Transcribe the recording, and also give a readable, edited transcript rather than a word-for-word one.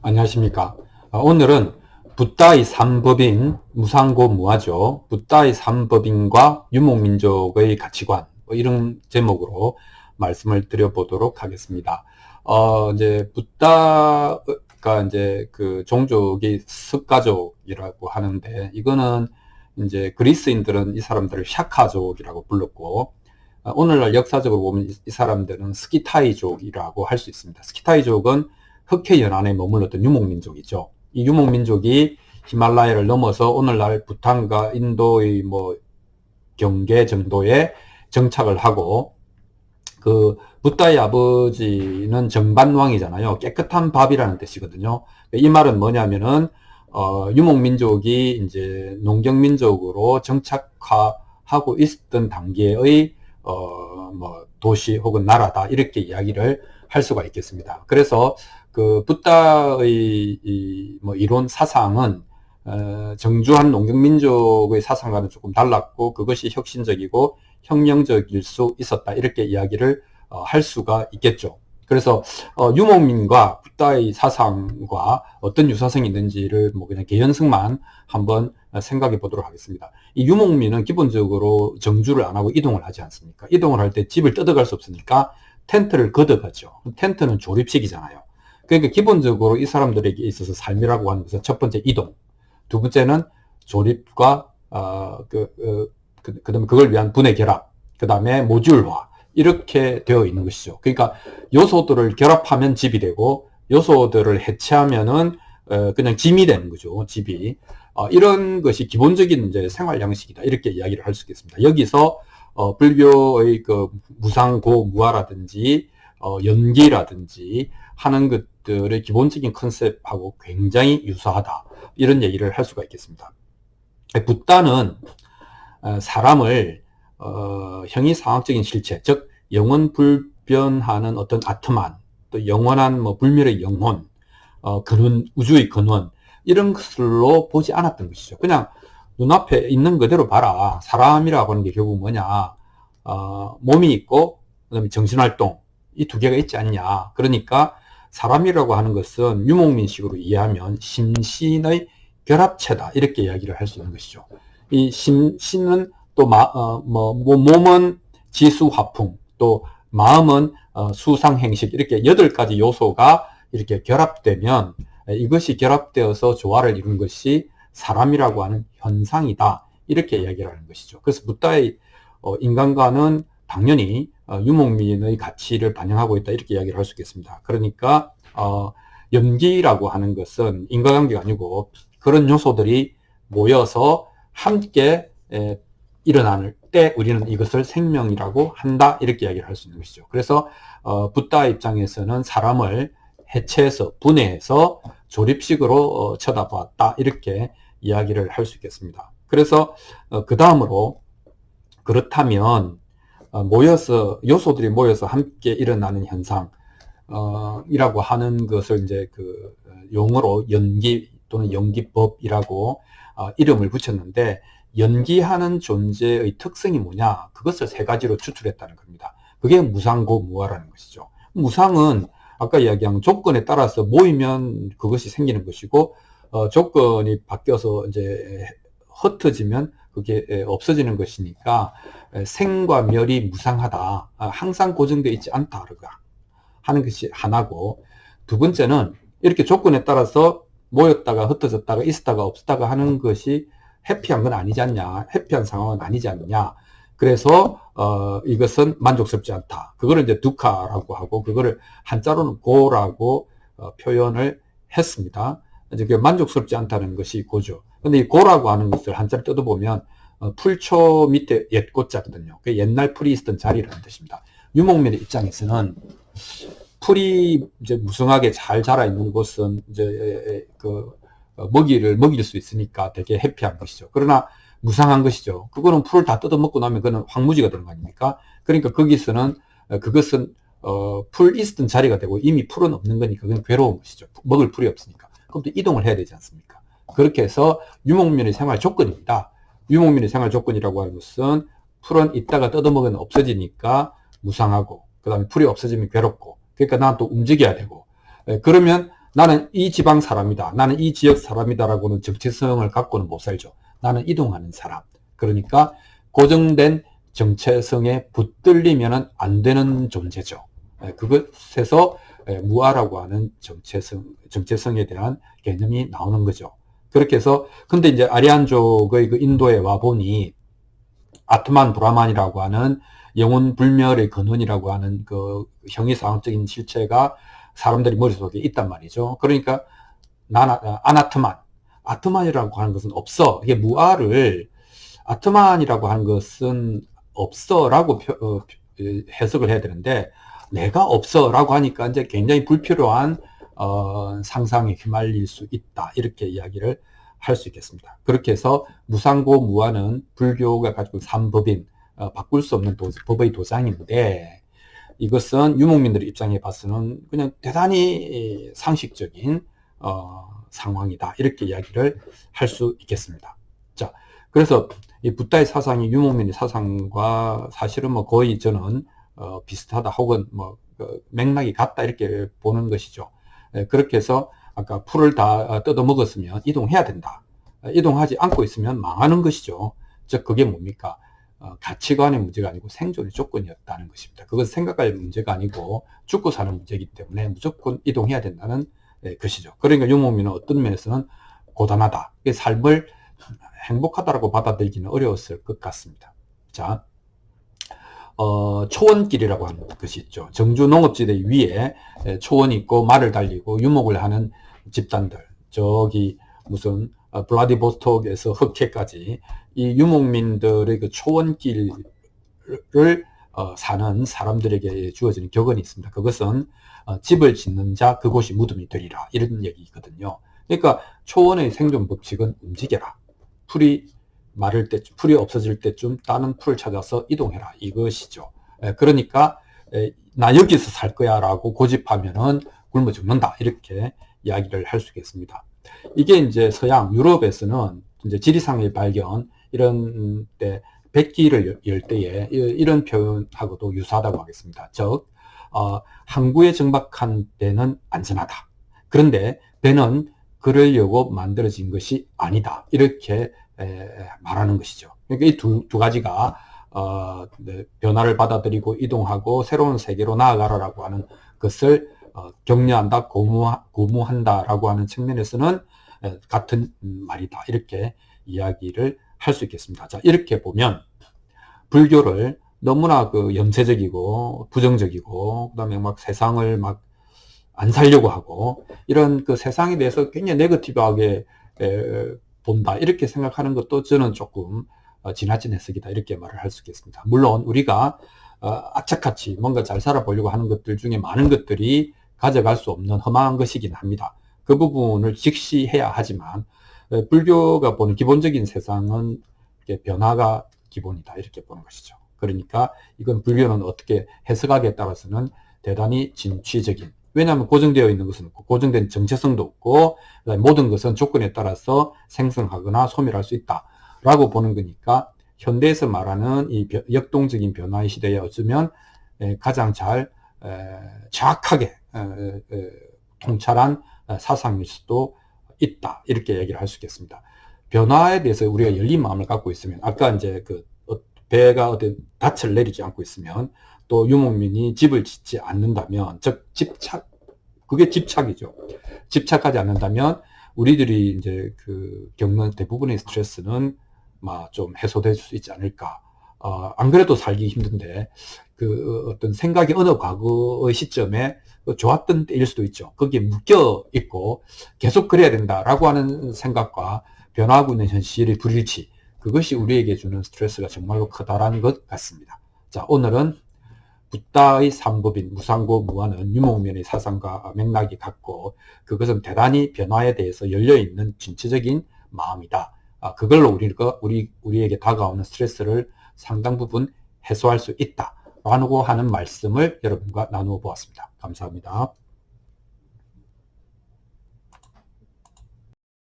안녕하십니까. 오늘은 붓다의 3법인 무상고무화죠. 붓다의 3법인과 유목민족의 가치관 이런 제목으로 말씀을 드려보도록 하겠습니다. 이제 붓다가 이제 그 종족이 습가족이라고 하는데, 이거는 이제 그리스인들은 이 사람들을 샤카족이라고 불렀고, 오늘날 역사적으로 보면 이 사람들은 스키타이족이라고 할 수 있습니다. 스키타이족은 흑해 연안에 머물렀던 유목민족이죠. 이 유목민족이 히말라야를 넘어서 오늘날 부탄과 인도의 경계 정도에 정착을 하고, 그 붓다의 아버지는 정반왕이잖아요. 깨끗한 밥이라는 뜻이거든요. 이 말은 뭐냐면은 유목민족이 이제 농경민족으로 정착하고 있었던 단계의 도시 혹은 나라다, 이렇게 이야기를 할 수가 있겠습니다. 그래서 그 붓다의 이론 사상은 정주한 농경민족의 사상과는 조금 달랐고, 그것이 혁신적이고 혁명적일 수 있었다, 이렇게 이야기를 할 수가 있겠죠. 그래서 유목민과 붓다의 사상과 어떤 유사성이 있는지를 그냥 개연성만 한번 생각해 보도록 하겠습니다. 이 유목민은 기본적으로 정주를 안 하고 이동을 하지 않습니까? 이동을 할 때 집을 뜯어갈 수 없으니까 텐트를 걷어가죠. 텐트는 조립식이잖아요. 그러니까 기본적으로 이 사람들에게 있어서 삶이라고 하는 것은 첫 번째 이동, 두 번째는 조립과 그다음에 그걸 위한 분해 결합, 그 다음에 모듈화, 이렇게 되어 있는 것이죠. 그러니까 요소들을 결합하면 집이 되고, 요소들을 해체하면은 그냥 짐이 되는 거죠. 집이. 이런 것이 기본적인 이제 생활 양식이다, 이렇게 이야기를 할 수 있겠습니다. 여기서 불교의 그 무상고무화라든지 연기라든지 하는 것들의 기본적인 컨셉하고 굉장히 유사하다, 이런 얘기를 할 수가 있겠습니다. 붓다는 사람을 형이상학적인 실체, 즉 영원 불변하는 어떤 아트만, 또 영원한 불멸의 영혼, 근원, 우주의 근원, 이런 것으로 보지 않았던 것이죠. 그냥 눈앞에 있는 그대로 봐라. 사람이라고 하는 게 결국 뭐냐, 몸이 있고 그다음에 정신활동, 이 두 개가 있지 않냐. 그러니까 사람이라고 하는 것은 유목민식으로 이해하면 심신의 결합체다, 이렇게 이야기를 할 수 있는 것이죠. 이 심신은 또 몸은 지수화풍, 또 마음은 수상행식, 이렇게 8가지 요소가 이렇게 결합되면 이것이 결합되어서 조화를 이룬 것이 사람이라고 하는 현상이다, 이렇게 이야기를 하는 것이죠. 그래서 붓다의 인간과는 당연히 유목민의 가치를 반영하고 있다, 이렇게 이야기를 할 수 있겠습니다. 그러니까 연기라고 하는 것은 인과관계가 아니고 그런 요소들이 모여서 함께 일어날 때 우리는 이것을 생명이라고 한다, 이렇게 이야기를 할 수 있는 것이죠. 그래서 붓다 입장에서는 사람을 해체해서 분해해서 조립식으로 쳐다봤다, 이렇게 이야기를 할 수 있겠습니다. 그래서 그 다음으로, 그렇다면 요소들이 모여서 함께 일어나는 현상 이라고 하는 것을 이제 그 용어로 연기 또는 연기법이라고 이름을 붙였는데, 연기하는 존재의 특성이 뭐냐, 그것을 3가지로 추출했다는 겁니다. 그게 무상고무화라는 것이죠. 무상은 아까 이야기한 조건에 따라서 모이면 그것이 생기는 것이고, 조건이 바뀌어서 이제 흩어지면 그게 없어지는 것이니까 생과 멸이 무상하다, 항상 고정되어 있지 않다 하는 것이 하나고, 두 번째는 이렇게 조건에 따라서 모였다가 흩어졌다가 있었다가 없었다가 하는 것이 해피한 건 아니지 않냐, 해피한 상황은 아니지 않느냐. 그래서 이것은 만족스럽지 않다. 그거를 이제 두카라고 하고, 그거를 한자로는 고라고 표현을 했습니다. 이제 그 만족스럽지 않다는 것이 고죠. 근데 이 고라고 하는 것을 한자를 뜯어보면 풀초 밑에 옛 고자거든요. 그 옛날 풀이 있었던 자리라는 뜻입니다. 유목민의 입장에서는 풀이 이제 무성하게 잘 자라 있는 곳은 이제 먹이를 먹일 수 있으니까 되게 해피한 것이죠. 그러나 무상한 것이죠. 그거는 풀을 다 뜯어먹고 나면 그거는 황무지가 되는 거 아닙니까? 그러니까 거기서는 그것은 풀 있었던 자리가 되고, 이미 풀은 없는 거니까 그건 괴로운 것이죠. 먹을 풀이 없으니까. 그럼 또 이동을 해야 되지 않습니까? 그렇게 해서 유목민의 생활 조건입니다. 유목민의 생활 조건이라고 하는 것은 풀은 있다가 뜯어먹으면 없어지니까 무상하고, 그 다음에 풀이 없어지면 괴롭고, 그러니까 난 또 움직여야 되고, 그러면 나는 이 지방 사람이다. 나는 이 지역 사람이다라고는 정체성을 갖고는 못 살죠. 나는 이동하는 사람. 그러니까 고정된 정체성에 붙들리면 안 되는 존재죠. 그것에서 무아라고 하는 정체성에 대한 개념이 나오는 거죠. 그렇게 해서 근데 이제 아리안족의 그 인도에 와 보니 아트만 브라만이라고 하는 영혼 불멸의 근원이라고 하는 그 형이상학적인 실체가 사람들이 머릿속에 있단 말이죠. 그러니까 아트만이라고 하는 것은 없어. 이게 무아를 아트만이라고 하는 것은 없어라고 해석을 해야 되는데 내가 없어라고 하니까 이제 굉장히 불필요한 상상에 휘말릴 수 있다. 이렇게 이야기를 할 수 있겠습니다. 그렇게 해서 무상고 무아는 불교가 가지고 삼법인 바꿀 수 없는 법의 도장인데 이것은 유목민들의 입장에 봐서는 그냥 대단히 상식적인 상황이다. 이렇게 이야기를 할 수 있겠습니다. 자, 그래서 이 붓다의 사상이 유목민의 사상과 사실은 뭐 거의 저는 비슷하다 혹은 뭐 맥락이 같다 이렇게 보는 것이죠. 그렇게 해서 아까 풀을 다 뜯어 먹었으면 이동해야 된다. 이동하지 않고 있으면 망하는 것이죠. 즉 그게 뭡니까? 가치관의 문제가 아니고 생존의 조건이었다는 것입니다. 그것은 생각할 문제가 아니고 죽고 사는 문제이기 때문에 무조건 이동해야 된다는 것이죠. 그러니까 유목민은 어떤 면에서는 고단하다. 삶을 행복하다라고 받아들이기는 어려웠을 것 같습니다. 자, 초원길이라고 하는 것이 있죠. 정주 농업지대 위에 초원이 있고 말을 달리고 유목을 하는 집단들, 저기 무슨 블라디보스톡에서 흑해까지 이 유목민들의 그 초원길을 사는 사람들에게 주어지는 격언이 있습니다. 그것은 집을 짓는 자 그곳이 무덤이 되리라 이런 얘기거든요. 그러니까 초원의 생존 법칙은 움직여라. 풀이 마를 때쯤, 풀이 없어질 때쯤 다른 풀을 찾아서 이동해라 이것이죠. 그러니까 나 여기서 살 거야 라고 고집하면은 굶어 죽는다 이렇게 이야기를 할 수 있겠습니다. 이게 이제 서양 유럽에서는 이제 지리상의 발견 이런 때 백기를 열 때에 이런 표현하고도 유사하다고 하겠습니다. 즉 항구에 정박한 데는 안전하다. 그런데 배는 그러려고 만들어진 것이 아니다. 이렇게 말하는 것이죠. 그러니까 이 두 가지가 변화를 받아들이고 이동하고 새로운 세계로 나아가라라고 하는 것을 격려한다, 고무한다라고 하는 측면에서는 같은 말이다. 이렇게 이야기를 할 수 있겠습니다. 자, 이렇게 보면 불교를 너무나 그 염세적이고 부정적이고 그다음에 막 세상을 막 안 살려고 하고 이런 그 세상에 대해서 굉장히 네거티브하게 본다 이렇게 생각하는 것도 저는 조금 지나친 해석이다 이렇게 말을 할 수 있겠습니다. 물론 우리가 악착같이 뭔가 잘 살아보려고 하는 것들 중에 많은 것들이 가져갈 수 없는 험한 것이긴 합니다. 그 부분을 직시해야 하지만 불교가 보는 기본적인 세상은 변화가 기본이다 이렇게 보는 것이죠. 그러니까 이건 불교는 어떻게 해석하기에 따라서는 대단히 진취적인, 왜냐하면 고정되어 있는 것은 없고 고정된 정체성도 없고 모든 것은 조건에 따라서 생성하거나 소멸할 수 있다 라고 보는 거니까 현대에서 말하는 이 역동적인 변화의 시대에 어쩌면 가장 잘 정확하게 통찰한 사상일 수도 있다 이렇게 얘기를 할 수 있겠습니다. 변화에 대해서 우리가 열린 마음을 갖고 있으면 아까 이제 그 배가 어떤 닻을 내리지 않고 있으면 또 유목민이 집을 짓지 않는다면 즉 그게 집착이죠. 집착하지 않는다면 우리들이 이제 그 겪는 대부분의 스트레스는 막 좀 해소될 수 있지 않을까. 안 그래도 살기 힘든데 그 어떤 생각이 어느 과거의 시점에 좋았던 때일 수도 있죠. 거기에 묶여 있고 계속 그래야 된다라고 하는 생각과 변화하고 있는 현실의 불일치, 그것이 우리에게 주는 스트레스가 정말로 크다라는 것 같습니다. 자, 오늘은 붓다의 삼법인 무상고 무아는 유목민의 사상과 맥락이 같고 그것은 대단히 변화에 대해서 열려있는 진취적인 마음이다. 그걸로 우리에게 다가오는 스트레스를 상당 부분 해소할 수 있다라고 하는 말씀을 여러분과 나누어 보았습니다. 감사합니다.